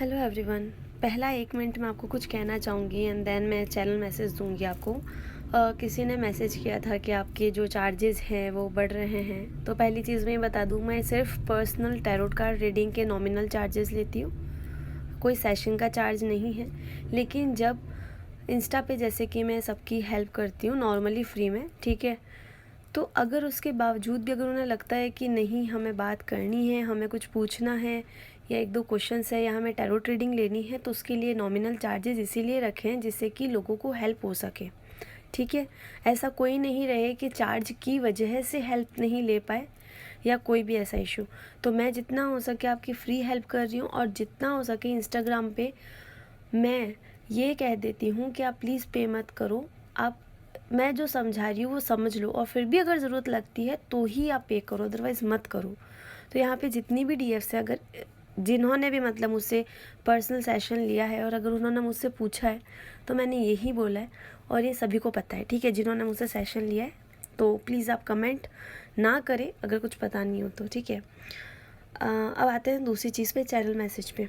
Hello everyone. पहला 1 minute में आपको कुछ कहना चाहूँगी एंड देन मैं चैनल मैसेज दूँगी आपको। किसी ने मैसेज किया था कि आपके जो चार्जेस हैं वो बढ़ रहे हैं। तो पहली चीज़ मैं बता दूँ, मैं सिर्फ पर्सनल टैरोट कार्ड रीडिंग के नॉमिनल चार्जेस लेती हूँ, कोई सेशन का चार्ज नहीं है। लेकिन जब इंस्टा पे जैसे कि मैं सबकी हेल्प करती हूँ नॉर्मली फ्री में, ठीक है, तो अगर उसके बावजूद भी अगर उन्हें लगता है कि नहीं हमें बात करनी है, हमें कुछ पूछना है या 1-2 क्वेश्चंस है या हमें टैरोट रीडिंग लेनी है, तो उसके लिए नॉमिनल चार्जेस इसीलिए रखे हैं जिससे कि लोगों को हेल्प हो सके, ठीक है। ऐसा कोई नहीं रहे कि चार्ज की वजह से हेल्प नहीं ले पाए या कोई भी ऐसा इशू। तो मैं जितना हो सके आपकी फ्री हेल्प कर रही हूँ और जितना हो सके इंस्टाग्राम पे मैं ये कह देती हूँ कि आप प्लीज़ पे मत करो, आप मैं जो समझा रही हूँ वो समझ लो और फिर भी अगर ज़रूरत लगती है तो ही आप पे करो, अदरवाइज़ मत करो। तो यहाँ पे जितनी भी डीएफ्स है, अगर जिन्होंने भी मतलब मुझसे पर्सनल सेशन लिया है और अगर उन्होंने मुझसे पूछा है तो मैंने यही बोला है और ये सभी को पता है, ठीक है। जिन्होंने मुझसे सेशन लिया है तो प्लीज़ आप कमेंट ना करें अगर कुछ पता नहीं हो तो, ठीक है। अब आते हैं दूसरी चीज़ पे, चैनल मैसेज पे।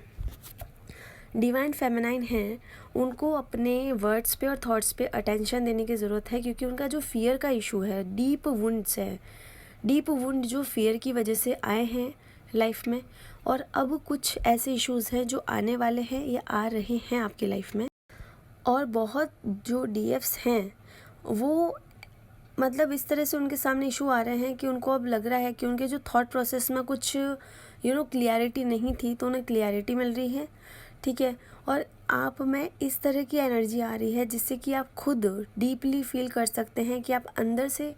डिवाइन फेमिनाइन हैं, उनको अपने वर्ड्स पे और थॉट्स पे अटेंशन देने की ज़रूरत है क्योंकि उनका जो फियर का इशू है, डीप वुंड्स है, डीप वुंड जो फियर की वजह से आए हैं लाइफ में और अब कुछ ऐसे इश्यूज़ हैं जो आने वाले हैं या आ रहे हैं आपकी लाइफ में। और बहुत जो डीएफ्स हैं वो मतलब इस तरह से उनके सामने इशू आ रहे हैं कि उनको अब लग रहा है कि उनके जो थॉट प्रोसेस में कुछ क्लियरिटी नहीं थी, तो उन्हें क्लियरिटी मिल रही है, ठीक है। और आप में इस तरह की एनर्जी आ रही है जिससे कि आप खुद डीपली फील कर सकते हैं कि आप अंदर से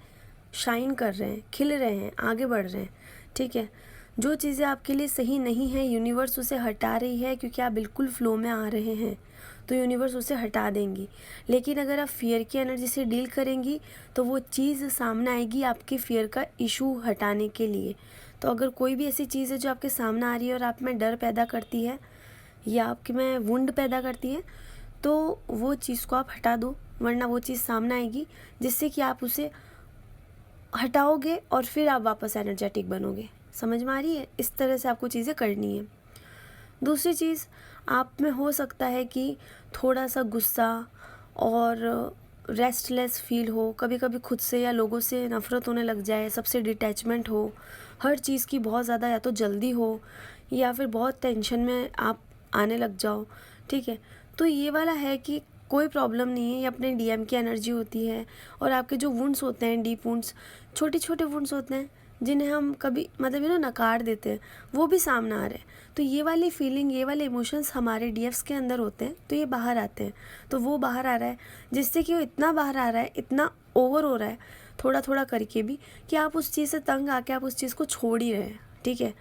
शाइन कर रहे हैं, खिल रहे हैं, आगे बढ़ रहे हैं, ठीक है। जो चीज़ें आपके लिए सही नहीं है यूनिवर्स उसे हटा रही है क्योंकि आप बिल्कुल फ्लो में आ रहे हैं, तो यूनिवर्स उसे हटा देंगी। लेकिन अगर आप फियर की एनर्जी से डील करेंगी तो वो चीज़ सामने आएगी आपके फियर का इशू हटाने के लिए। तो अगर कोई भी ऐसी चीज़ है जो आपके सामने आ रही है और आप में डर पैदा करती है या आपके में वुंड पैदा करती है, तो वो चीज़ को आप हटा दो, वरना वो चीज़ सामने आएगी जिससे कि आप उसे हटाओगे और फिर आप वापस एनर्जेटिक बनोगे। समझ में आ रही है? इस तरह से आपको चीज़ें करनी है। दूसरी चीज़, आप में हो सकता है कि थोड़ा सा गुस्सा और रेस्टलेस फील हो, कभी कभी खुद से या लोगों से नफ़रत होने लग जाए, सबसे डिटैचमेंट हो, हर चीज़ की बहुत ज़्यादा या तो जल्दी हो या फिर बहुत टेंशन में आप आने लग जाओ, ठीक है। तो ये वाला है कि कोई प्रॉब्लम नहीं है, ये अपने डीएम की एनर्जी होती है। और आपके जो वुंड्स होते हैं, डीप वुंड्स, छोटे छोटे वुंड्स होते हैं जिन्हें हम कभी मतलब नकार देते हैं, वो भी सामने आ रहे हैं। तो ये वाली फीलिंग, ये वाले इमोशंस हमारे डीएफ्स के अंदर होते हैं, तो ये बाहर आते हैं। तो वो बाहर आ रहा है जिससे कि वो इतना बाहर आ रहा है, इतना ओवर हो रहा है थोड़ा थोड़ा करके भी, कि आप उस चीज़ से तंग आके आप उस चीज़ को छोड़ ही रहे हैं, ठीक है।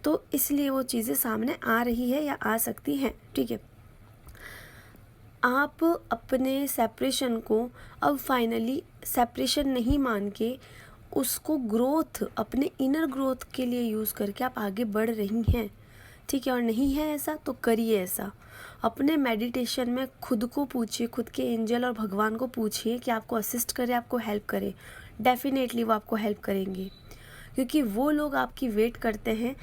तो इसलिए वो चीज़ें सामने आ रही है या आ सकती हैं, ठीक है। आप अपने सेपरेशन को अब फाइनली सेपरेशन नहीं मान के उसको ग्रोथ, अपने इनर ग्रोथ के लिए यूज़ करके आप आगे बढ़ रही हैं, ठीक है। और नहीं है ऐसा तो करिए ऐसा। अपने मेडिटेशन में खुद को पूछिए, खुद के एंजल और भगवान को पूछिए कि आपको असिस्ट करे, आपको हेल्प करे। डेफिनेटली वो आपको हेल्प करेंगे क्योंकि वो लोग आपकी वेट करते हैं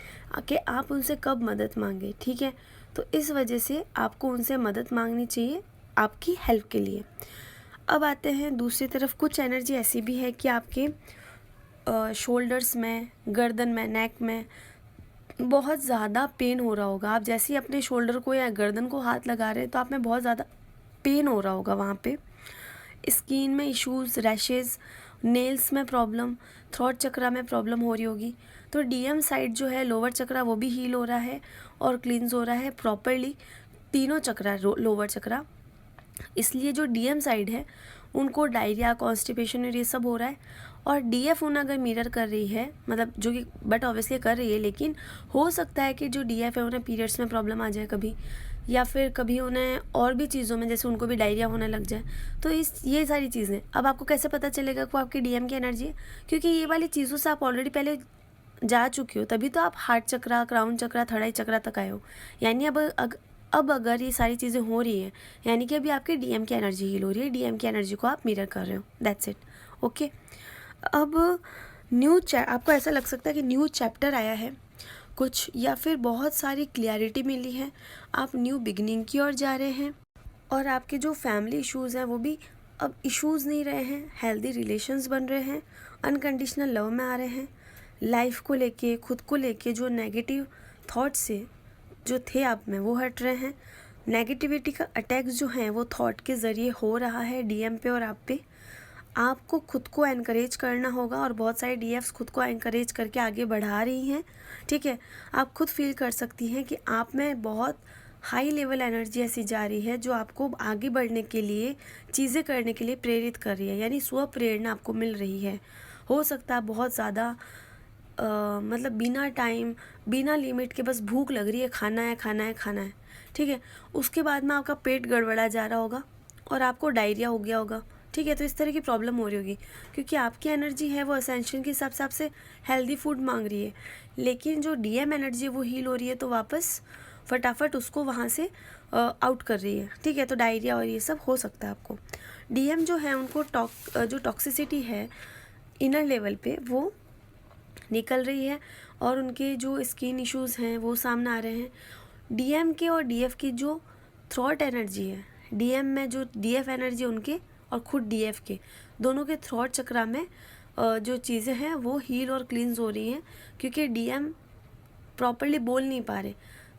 कि आप उनसे कब मदद मांगे, ठीक है। तो इस वजह से आपको उनसे मदद मांगनी चाहिए आपकी हेल्प के लिए। अब आते हैं दूसरी तरफ, कुछ एनर्जी ऐसी भी है कि आपके शोल्डर्स में, गर्दन में, नेक में बहुत ज़्यादा पेन हो रहा होगा। आप जैसे ही अपने शोल्डर को या गर्दन को हाथ लगा रहे हैं तो आप में बहुत ज़्यादा पेन हो रहा होगा वहाँ पे। स्किन में इश्यूज़, रैशेज़, नेल्स में प्रॉब्लम, थ्रोट चक्रा में प्रॉब्लम हो रही होगी। तो डीएम साइड जो है, लोअर चक्रा, वो भी हील हो रहा है और क्लींस हो रहा है प्रॉपरली, तीनों चक्रा, लोअर चक्रा। इसलिए जो डीएम साइड है उनको डायरिया, कॉन्स्टिपेशन और ये सब हो रहा है। और डीएफ उन्हें अगर मिरर कर रही है, मतलब जो कि बट ऑब्वियसली कर रही है, लेकिन हो सकता है कि जो डीएफ है उन्हें पीरियड्स में प्रॉब्लम आ जाए कभी, या फिर कभी उन्हें और भी चीज़ों में, जैसे उनको भी डायरिया होने लग जाए। तो ये सारी चीज़ें अब आपको कैसे पता चलेगा कि वो आपकी डीएम की एनर्जी है? क्योंकि ये वाली चीज़ों से आप ऑलरेडी पहले जा चुके हो, तभी तो आप हार्ट चक्रा, क्राउन चक्रा, थर्ड आई चक्रा तक आए हो। यानी अब अगर ये सारी चीज़ें हो रही हैं, यानी कि अभी आपके डीएम की एनर्जी हील हो रही है, डीएम की एनर्जी को आप मिरर कर रहे हो, दैट्स इट, ओके। अब आपको ऐसा लग सकता है कि न्यू चैप्टर आया है, कुछ या फिर बहुत सारी क्लैरिटी मिली है, आप न्यू बिगनिंग की ओर जा रहे हैं और आपके जो फैमिली इश्यूज़ हैं वो भी अब इश्यूज़ नहीं रहे हैं, हेल्दी रिलेशंस बन रहे हैं, अनकंडीशनल लव में आ रहे हैं। लाइफ को लेके, खुद को लेके जो नेगेटिव थॉट्स से जो थे आप में वो हट रहे हैं। नेगेटिविटी का अटैक्स जो हैं वो थॉट के ज़रिए हो रहा है डीएम पे और आप पे। आपको खुद को एनकरेज करना होगा और बहुत सारे डीएफ्स खुद को एनकरेज करके आगे बढ़ा रही हैं, ठीक है। आप खुद फील कर सकती हैं कि आप में बहुत हाई लेवल एनर्जी ऐसी जा रही है जो आपको आगे बढ़ने के लिए, चीज़ें करने के लिए प्रेरित कर रही है, यानी स्व प्रेरणा आपको मिल रही है। हो सकता है बहुत ज़्यादा मतलब बिना टाइम, बिना लिमिट के बस भूख लग रही है, खाना है खाना है खाना है, ठीक है। उसके बाद में आपका पेट गड़बड़ा जा रहा होगा और आपको डायरिया हो गया होगा, ठीक है। तो इस तरह की प्रॉब्लम हो रही होगी क्योंकि आपकी एनर्जी है वो असेंशन के हिसाब से आपसे हेल्दी फूड मांग रही है, लेकिन जो डीएम एनर्जी है वो हील हो रही है तो वापस फटाफट उसको वहाँ से आउट कर रही है, ठीक है। तो डायरिया और ये सब हो सकता है आपको। डीएम जो है उनको जो टॉक्सिसिटी है इनर लेवल पे वो निकल रही है और उनके जो स्किन इश्यूज़ हैं वो सामने आ रहे हैं। डीएम के और डीएफ की जो थ्रॉट एनर्जी है, डीएम में जो डीएफ एनर्जी उनके और खुद डीएफ के दोनों के थ्रॉट चक्रा में जो चीज़ें हैं वो हील और क्लींस हो रही हैं क्योंकि डीएम प्रॉपरली बोल नहीं पा रहे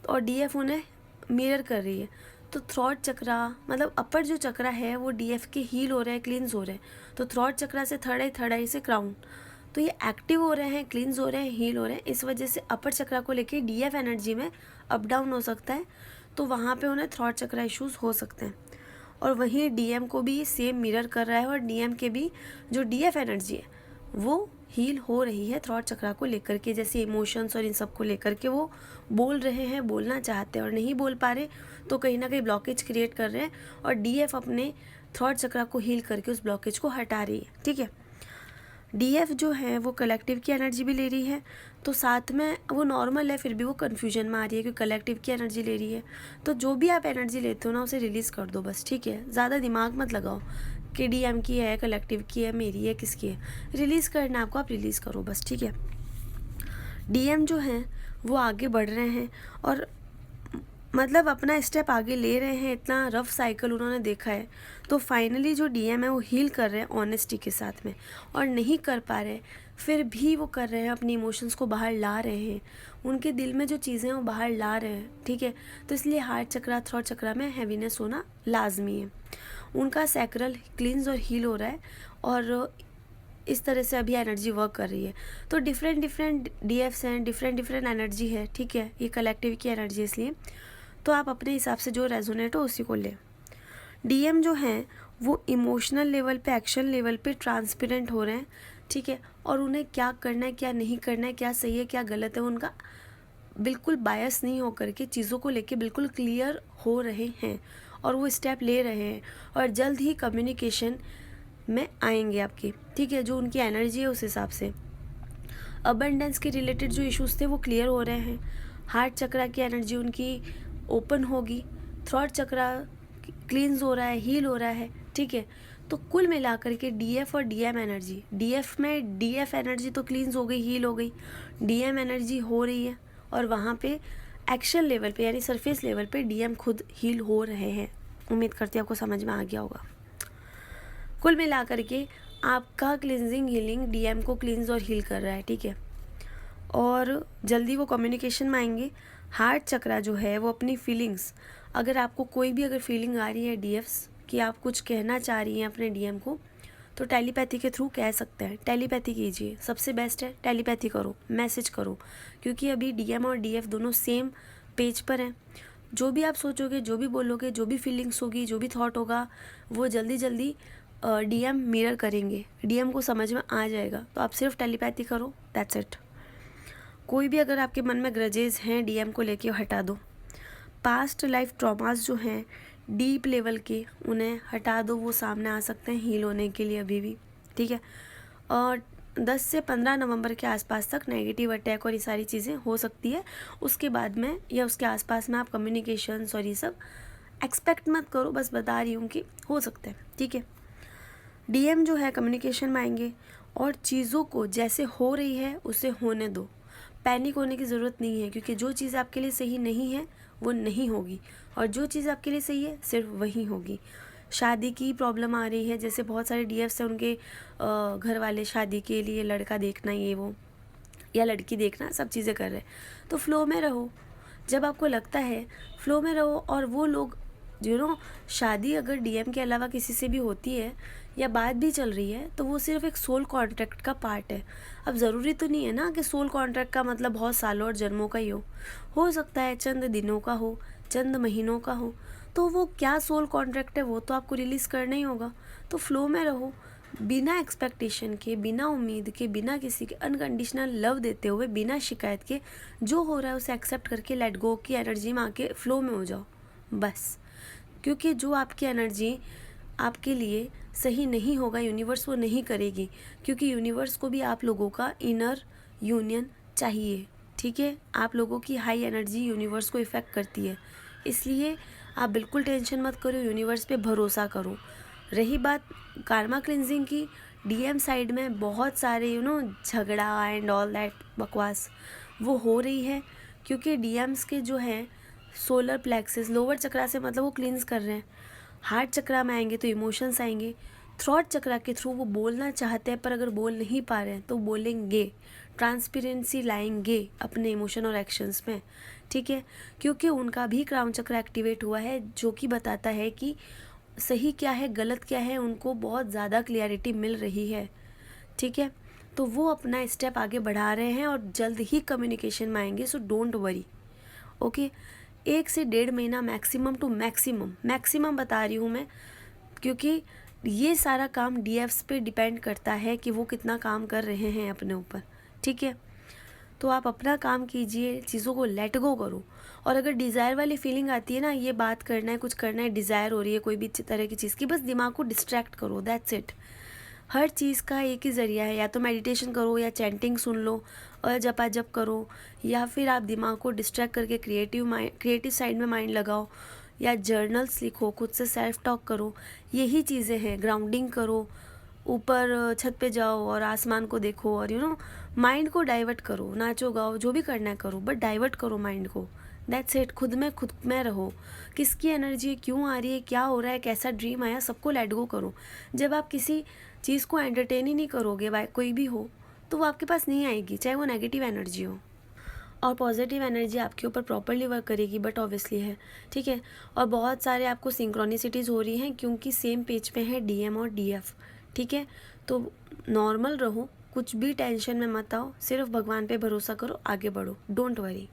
और डीएफ उन्हें मिरर कर रही है। तो थ्रॉट चक्रा मतलब अपर जो चक्रा है वो डीएफ के हील हो रहे हैं, क्लींस हो रहे हैं। तो थ्रॉट चक्रा से थर्ड आई से क्राउन, तो ये एक्टिव हो रहे हैं, क्लींस हो रहे हैं, हील हो रहे हैं। इस वजह से अपर चक्रा को लेके डीएफ एनर्जी में अप डाउन हो सकता है, तो वहाँ पे उन्हें थ्रॉट चक्रा इश्यूज़ हो सकते हैं। और वहीं डीएम को भी सेम मिरर कर रहा है और डीएम के भी जो डीएफ एनर्जी है वो हील हो रही है थ्रॉट चक्रा को लेकर के, जैसे इमोशंस और इन सब को लेकर के वो बोल रहे हैं, बोलना चाहते हैं और नहीं बोल पा रहे, तो कहीं ना कहीं ब्लॉकेज क्रिएट कर रहे हैं और डीएफ अपने थ्रॉट चक्रा को हील करके उस ब्लॉकेज को हटा रही है, ठीक है। डीएफ जो है वो कलेक्टिव की एनर्जी भी ले रही है, तो साथ में वो नॉर्मल है फिर भी वो कन्फ्यूजन में आ रही है क्योंकि कलेक्टिव की एनर्जी ले रही है। तो जो भी आप एनर्जी लेते हो ना उसे रिलीज़ कर दो बस, ठीक है। ज़्यादा दिमाग मत लगाओ कि डीएम की है, कलेक्टिव की है, मेरी है, किसकी है। रिलीज़ करना आपको, आप रिलीज़ करो बस, ठीक है। डीएम जो हैं वो आगे बढ़ रहे हैं और मतलब अपना स्टेप आगे ले रहे हैं, इतना रफ साइकिल उन्होंने देखा है। तो फाइनली जो डीएम है वो हील कर रहे हैं ऑनेस्टी के साथ में, और नहीं कर पा रहे फिर भी वो कर रहे हैं, अपनी इमोशंस को बाहर ला रहे हैं, उनके दिल में जो चीज़ें हैं वो बाहर ला रहे हैं, ठीक है। तो इसलिए हार्ट चक्रा, थ्रॉट चक्रा में हैवीनेस होना लाजमी है। उनका सैक्रल क्लींस और हील हो रहा है और इस तरह से अभी एनर्जी वर्क कर रही है। तो डिफरेंट डीएफ्स हैं, डिफरेंट एनर्जी है, ठीक है। ये कलेक्टिव की एनर्जी है, इसलिए तो आप अपने हिसाब से जो रेजोनेट हो उसी को लें। डीएम जो हैं वो इमोशनल लेवल पे, एक्शन लेवल पे ट्रांसपेरेंट हो रहे हैं, ठीक है। और उन्हें क्या करना है, क्या नहीं करना है, क्या सही है, क्या गलत है, उनका बिल्कुल बायस नहीं हो करके चीज़ों को लेके बिल्कुल क्लियर हो रहे हैं और वो स्टेप ले रहे हैं और जल्द ही कम्युनिकेशन में आएंगे आपकी, ठीक है। जो उनकी एनर्जी है उस हिसाब से अबंडेंस के रिलेटेड जो इश्यूज थे वो क्लियर हो रहे हैं। हार्ट चक्रा की एनर्जी उनकी ओपन होगी, थ्रॉट चक्रा क्लींस हो रहा है, हील हो रहा है, ठीक है। तो कुल मिलाकर के डीएफ और डीएम एनर्जी, डीएफ में डीएफ एनर्जी तो क्लींस हो गई, हील हो गई, डीएम एनर्जी हो रही है और वहाँ पे एक्शन लेवल पे यानी सरफेस लेवल पे डीएम खुद हील हो रहे हैं। उम्मीद करती हूँ आपको समझ में आ गया होगा। कुल मिलाकर के आपका क्लिनजिंग हीलिंग डीएम को क्लींस और हील कर रहा है, ठीक है। और जल्दी वो कम्युनिकेशन में आएंगे। हार्ट चक्रा जो है वो अपनी फीलिंग्स, अगर आपको कोई भी अगर फीलिंग आ रही है डीएफ्स कि आप कुछ कहना चाह रही हैं अपने डीएम को, तो टेलीपैथी के थ्रू कह सकते हैं। टेलीपैथी कीजिए, सबसे बेस्ट है टेलीपैथी करो, मैसेज करो, क्योंकि अभी डीएम और डीएफ दोनों सेम पेज पर हैं। जो भी आप सोचोगे, जो भी बोलोगे, जो भी फीलिंग्स होगी, जो भी थॉट होगा, वो जल्दी डीएम मिरर करेंगे, डीएम को समझ में आ जाएगा। तो आप सिर्फ टेलीपैथी करो, दैट्स इट। कोई भी अगर आपके मन में ग्रजेस हैं डीएम को लेके हटा दो। पास्ट लाइफ ट्रॉमास जो हैं डीप लेवल के, उन्हें हटा दो, वो सामने आ सकते हैं हील होने के लिए अभी भी, ठीक है। और 10 से 15 नवंबर के आसपास तक नेगेटिव अटैक और ये सारी चीज़ें हो सकती है। उसके बाद में या उसके आसपास में आप कम्युनिकेशंस और ये सब एक्सपेक्ट मत करो, बस बता रही हूँ कि हो सकता है, ठीक है। डीएम जो है कम्युनिकेशन में आएंगे और चीज़ों को जैसे हो रही है उसे होने दो। पैनिक होने की ज़रूरत नहीं है, क्योंकि जो चीज़ आपके लिए सही नहीं है वो नहीं होगी, और जो चीज़ आपके लिए सही है सिर्फ वही होगी। शादी की प्रॉब्लम आ रही है, जैसे बहुत सारे डीएफ्स हैं, उनके घर वाले शादी के लिए लड़का देखना ये वो या लड़की देखना, सब चीज़ें कर रहे हैं, तो फ्लो में रहो। जब आपको लगता है फ्लो में रहो, और वो लोग शादी अगर डीएम के अलावा किसी से भी होती है या बात भी चल रही है, तो वो सिर्फ एक सोल कॉन्ट्रैक्ट का पार्ट है। अब ज़रूरी तो नहीं है ना कि सोल कॉन्ट्रैक्ट का मतलब बहुत सालों और जन्मों का ही हो सकता है चंद दिनों का हो, चंद महीनों का हो। तो वो क्या सोल कॉन्ट्रैक्ट है वो तो आपको रिलीज़ करना ही होगा। तो फ्लो में रहो, बिना एक्सपेक्टेशन के, बिना उम्मीद के, बिना किसी के, अनकंडीशनल लव देते हुए, बिना शिकायत के, जो हो रहा है उसे एक्सेप्ट करके लेट गो की एनर्जी में आके फ्लो में हो जाओ बस। क्योंकि जो आपकी एनर्जी आपके लिए सही नहीं होगा, यूनिवर्स वो नहीं करेगी, क्योंकि यूनिवर्स को भी आप लोगों का इनर यूनियन चाहिए। ठीक है, आप लोगों की हाई एनर्जी यूनिवर्स को इफ़ेक्ट करती है, इसलिए आप बिल्कुल टेंशन मत करो, यूनिवर्स पे भरोसा करो। रही बात कार्मा क्लिनजिंग की, डीएम साइड में बहुत सारे झगड़ा एंड ऑल दैट बकवास वो हो रही है, क्योंकि डीएम्स के जो हैं सोलर प्लेक्सेस, लोअर चक्रा से मतलब वो क्लींस कर रहे हैं। हार्ट चक्रा में आएंगे तो इमोशंस आएंगे, थ्रॉट चक्रा के थ्रू वो बोलना चाहते हैं, पर अगर बोल नहीं पा रहे हैं तो बोलेंगे, ट्रांसपेरेंसी लाएंगे अपने इमोशन और एक्शंस में। ठीक है, क्योंकि उनका भी क्राउन चक्र एक्टिवेट हुआ है, जो कि बताता है कि सही क्या है गलत क्या है, उनको बहुत ज़्यादा क्लियरिटी मिल रही है। ठीक है, तो वो अपना स्टेप आगे बढ़ा रहे हैं और जल्द ही कम्युनिकेशन में आएंगे, सो डोंट वरी। ओके, 1 से 1.5 महीना मैक्सिमम टू मैक्सिमम बता रही हूँ मैं, क्योंकि ये सारा काम डीएफ्स पे डिपेंड करता है कि वो कितना काम कर रहे हैं अपने ऊपर। ठीक है, तो आप अपना काम कीजिए, चीज़ों को लेट गो करो। और अगर डिज़ायर वाली फीलिंग आती है ना, ये बात करना है, कुछ करना है, डिज़ायर हो रही है कोई भी तरह की चीज़ की, बस दिमाग को डिस्ट्रैक्ट करो, दैट्स इट। हर चीज़ का एक ही ज़रिया है, या तो मेडिटेशन करो, या चैंटिंग सुन लो, और जपा जप करो, या फिर आप दिमाग को डिस्ट्रैक्ट करके क्रिएटिव साइड में माइंड लगाओ, या जर्नल्स लिखो, खुद से सेल्फ टॉक करो। यही चीज़ें हैं, ग्राउंडिंग करो, ऊपर छत पे जाओ और आसमान को देखो, और माइंड को डाइवर्ट करो, नाचो गाओ, जो भी करना है करो, बट डाइवर्ट करो माइंड को। That's it. खुद में रहो, किसकी एनर्जी क्यों आ रही है, क्या हो रहा है, कैसा ड्रीम आया, सबको लेट गो करो। जब आप किसी चीज़ को एंटरटेन ही नहीं करोगे, बाय कोई भी हो, तो वो आपके पास नहीं आएगी, चाहे वो नेगेटिव एनर्जी हो। और पॉजिटिव एनर्जी आपके ऊपर प्रॉपरली वर्क करेगी, बट ऑब्वियसली है। ठीक है, और बहुत सारे आपको सिंक्रोनिसिटीज़ हो रही हैं, क्योंकि सेम पेज पे है डीएम और डीएफ। ठीक है, तो नॉर्मल रहो, कुछ भी टेंशन में मत आओ, सिर्फ भगवान पे भरोसा करो, आगे बढ़ो, डोंट वरी।